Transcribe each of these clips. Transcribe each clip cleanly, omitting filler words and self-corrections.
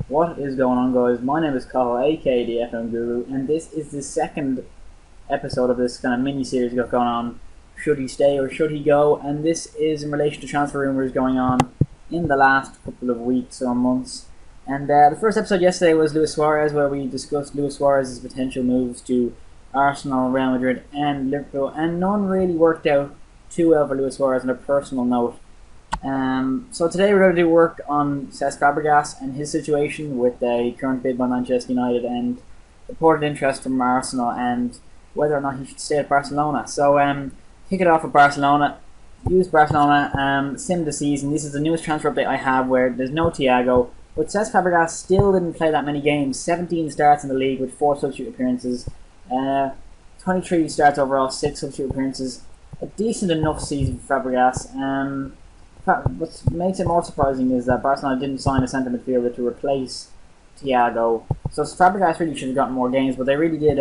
What is going on, guys? My name is Kyle, aka the FM Guru, and this is the second episode of this kind of mini series we've got going on. Should he stay or should he go? And this is in relation to transfer rumours going on in the last couple of weeks or months. And the first episode yesterday was Luis Suarez, where we discussed Luis Suarez's potential moves to Arsenal, Real Madrid, and Liverpool, and none really worked out too well for Luis Suarez on a personal note. So today we're going to do work on Cesc Fabregas and his situation with a current bid by Manchester United and reported interest from Arsenal and whether or not he should stay at Barcelona. So kick it off with Barcelona. Use Barcelona, sim the season. This is the newest transfer update I have where there's no Thiago, but Cesc Fabregas still didn't play that many games. 17 starts in the league with 4 substitute appearances. 23 starts overall, 6 substitute appearances. A decent enough season for Fabregas. What makes it more surprising is that Barcelona didn't sign a centre midfielder to replace Thiago. So Fabregas really should have gotten more games, but they really did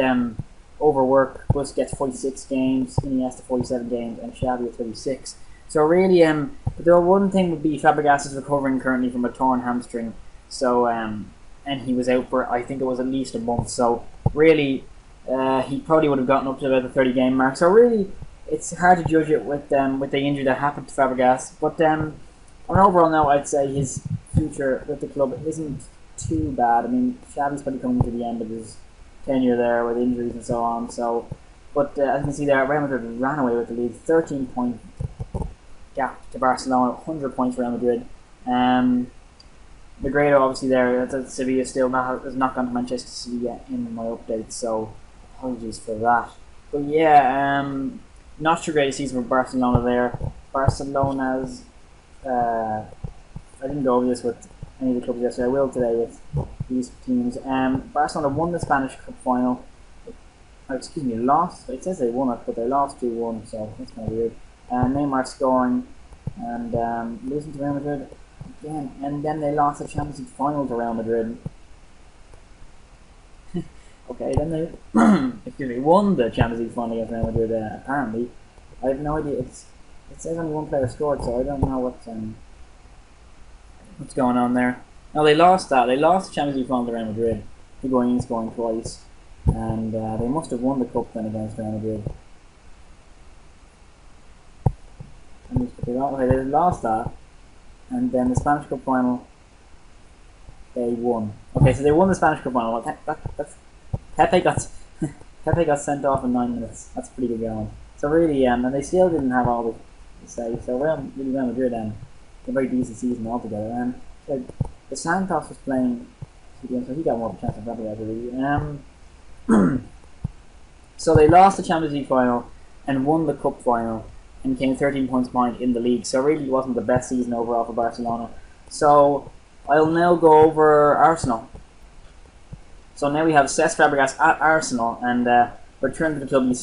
overwork. Busquets 46 games, Iniesta 47 games, and Xavi 36. So really, the one thing would be Fabregas is recovering currently from a torn hamstring. So and he was out for, I think it was at least a month. So really, he probably would have gotten up to about the 30-game mark. So really, it's hard to judge it with the injury that happened to Fabregas. But on an overall note, I'd say his future with the club isn't too bad. I mean, Xavi's probably coming to the end of his tenure there with injuries and so on. So, but as you can see there, Real Madrid ran away with the league, 13-point gap to Barcelona, 100 points for Real Madrid. Negredo obviously there. Sevilla still has not gone to Manchester City yet in my update, so apologies for that. But yeah, not too great a season for Barcelona there. Barcelona's I didn't go over this with any of the clubs yesterday. I will today with these teams. Barcelona won the Spanish Cup final. Lost. It says they won it, but they lost 2-1, so that's kind of weird. Neymar scoring and losing to Real Madrid again, and then they lost the Champions League final to Real Madrid. Okay, then they won the Champions League final against Real Madrid. Apparently, I have no idea. It says only one player scored, so I don't know what's going on there. No, they lost that. They lost the Champions League final to Real Madrid. Higuain scoring twice, and they must have won the cup then against Real Madrid. Okay, they lost that, and then the Spanish Cup final they won. Okay, so they won the Spanish Cup final. That's Pepe got sent off in 9 minutes. That's pretty good going. So really, and they still didn't have all the say. So Real Madrid a very decent season altogether. And the Santos was playing, so he got more of a chance than Fabregas really. So they lost the Champions League final and won the Cup final and came 13 points behind in the league. So really, it wasn't the best season overall for Barcelona. So I'll now go over Arsenal. So now we have Cesc Fabregas at Arsenal, and return to the club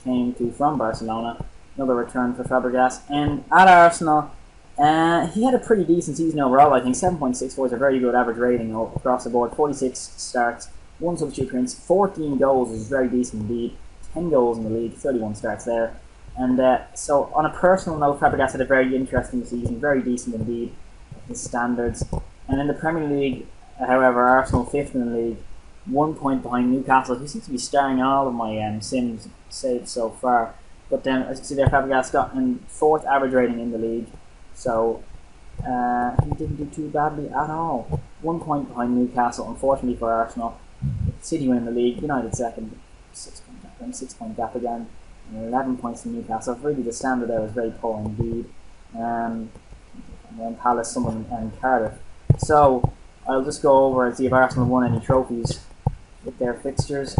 came to from Barcelona. Another return for Fabregas, and at Arsenal, he had a pretty decent season overall. I think 7.64 is a very good average rating across the board. 46 starts, 1 substitute appearance, 14 goals is very decent indeed. 10 goals in the league, 31 starts there. And so on a personal note, Fabregas had a very interesting season, very decent indeed, his standards. And in the Premier League, however, Arsenal 5th in the league. 1 point behind Newcastle, who seems to be starring all of my sims saved so far. But then, as you see there, Fabregas got a 4th average rating in the league, so he didn't do too badly at all. 1 point behind Newcastle, unfortunately for Arsenal. City win the league, United second, 6 point gap again, and 11 points in Newcastle. Really, the standard there was very poor indeed. And then Palace, Sunderland, and Cardiff. So I'll just go over and see if Arsenal won any trophies with their fixtures.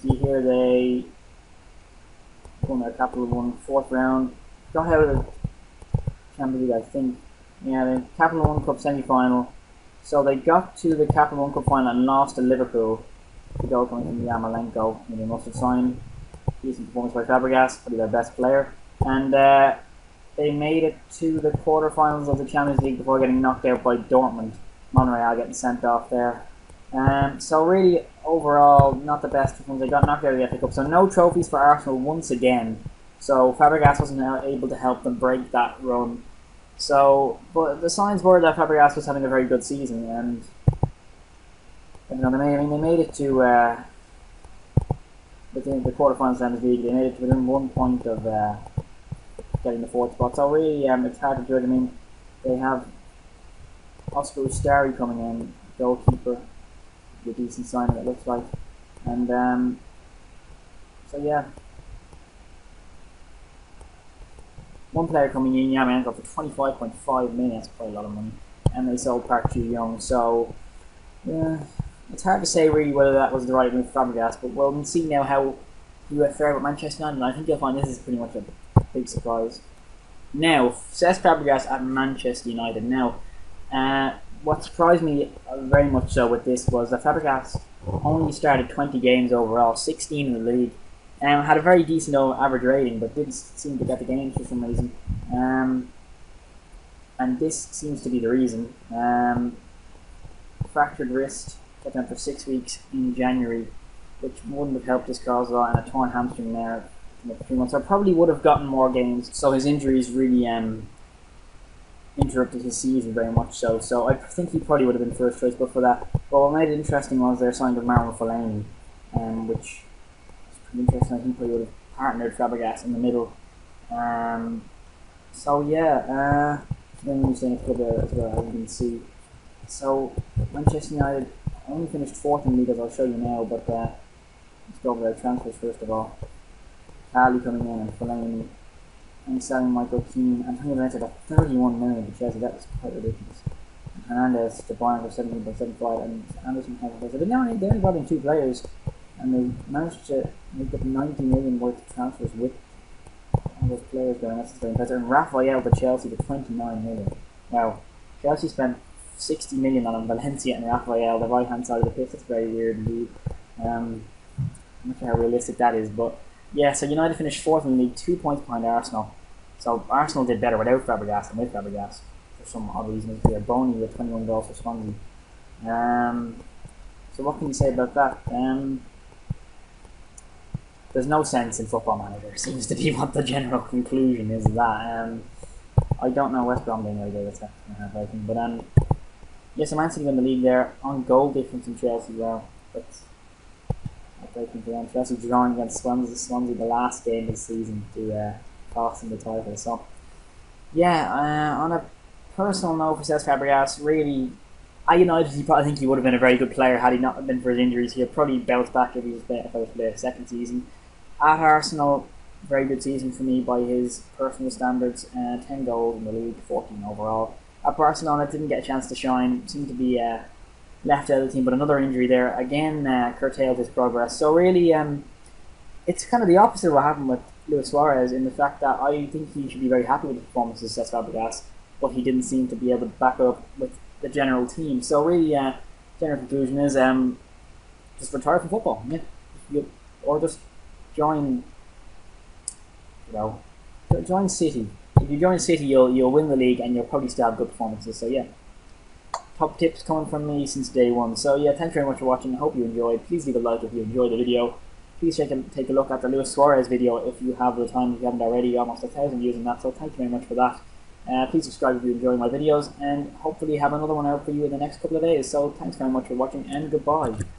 See here they won their Capital One 4th round. Got out of the Champions League, I think. Yeah, the Capital One Cup semi-final. So they got to the Capital One Cup final and lost to Liverpool. The goal coming from Yarmolenko, and they must have signed. Decent performance by Fabregas, probably their best player. And they made it to the quarterfinals of the Champions League before getting knocked out by Dortmund. Monreal getting sent off there. So really, overall, not the best performance. They got knocked out of the FA Cup. So no trophies for Arsenal once again. So Fabregas wasn't able to help them break that run. So, but the signs were that Fabregas was having a very good season, and they made it to within the quarterfinals of the Champions League. They made it to within 1 point of getting the fourth spot. So really, it's hard to judge. I mean, they have Oscar Ustari coming in, goalkeeper, a decent signing it looks like, and so yeah. One player coming in, Yamarenko, for 25.5 million. That's quite a lot of money, and they sold Park Ji-young. So yeah, it's hard to say really whether that was the right move for Fabregas, but we'll see now how he will fare with Manchester United. And I think you'll find this is pretty much a big surprise. Now, Cesc Fabregas at Manchester United. Now, what surprised me very much so with this was that Fabregas only started 20 games overall, 16 in the league. Had a very decent average rating, but didn't seem to get the games for some reason. And this seems to be the reason. Fractured wrist, kept him for 6 weeks in January, which wouldn't have helped his cause a lot, and a torn hamstring there for 3 months. So probably would have gotten more games. So his injuries really interrupted his season very much so. So I think he probably would have been first choice, but for that. But what made it interesting was their signing of Marouane Fellaini, which interesting. I think we would have partnered Fabregas in the middle. So yeah, then we're saying it's there as well, as you can see. So Manchester United only finished 4th in the league, as I'll show you now. But let's go over their transfers first of all. Ali coming in and Fellaini, and selling Michael Keane. Antonio Valencia got 31 million to Chelsea. That was quite ridiculous. And Hernandez to Bayern for 17.75, and Anderson has. So they only brought in 2 players, and they managed to make up 90 million worth of transfers with all those players going. That's very impressive. And Raphael to Chelsea for 29 million. Wow. Chelsea spent 60 million on Valencia and Raphael, the right hand side of the pitch. That's very weird indeed. I'm not sure how realistic that is, but yeah, so United finished 4th in the league, 2 points behind Arsenal. So Arsenal did better without Fabregas than with Fabregas for some odd reason. They're Boney with 21 goals for Swansea. So what can you say about that? There's no sense in Football Manager, seems to be what the general conclusion is of that. I don't know West Brom being very good, that's going to have, I think. But yeah, so Man City won the league there on goal difference in Chelsea. Well, that's breaking for them. Chelsea drawing against Swansea the last game of the season to cost them the title. So yeah, on a personal note for Cesc Fabregas, really, at United, I think he would have been a very good player had he not been for his injuries. He'd probably bounce back if he was the second season. At Arsenal, very good season for me by his personal standards. 10 goals in the league, 14 overall. At Barcelona, didn't get a chance to shine. Seemed to be left out of the team, but another injury there again curtailed his progress. So really, it's kind of the opposite of what happened with Luis Suarez, in the fact that I think he should be very happy with the performances of Cesc Fabregas, but he didn't seem to be able to back up with the general team. So really, general conclusion is just retire from football, or just join City. If you join City, you'll win the league and you'll probably still have good performances. So yeah, top tips coming from me since day one. So yeah, thanks very much for watching. I hope you enjoyed. Please leave a like if you enjoyed the video. Please take a look at the Luis Suarez video if you have the time, if you haven't already. Almost 1,000 views on that, so thank you very much for that. Please subscribe if you enjoy my videos, and hopefully have another one out for you in the next couple of days. So thanks very much for watching, and goodbye.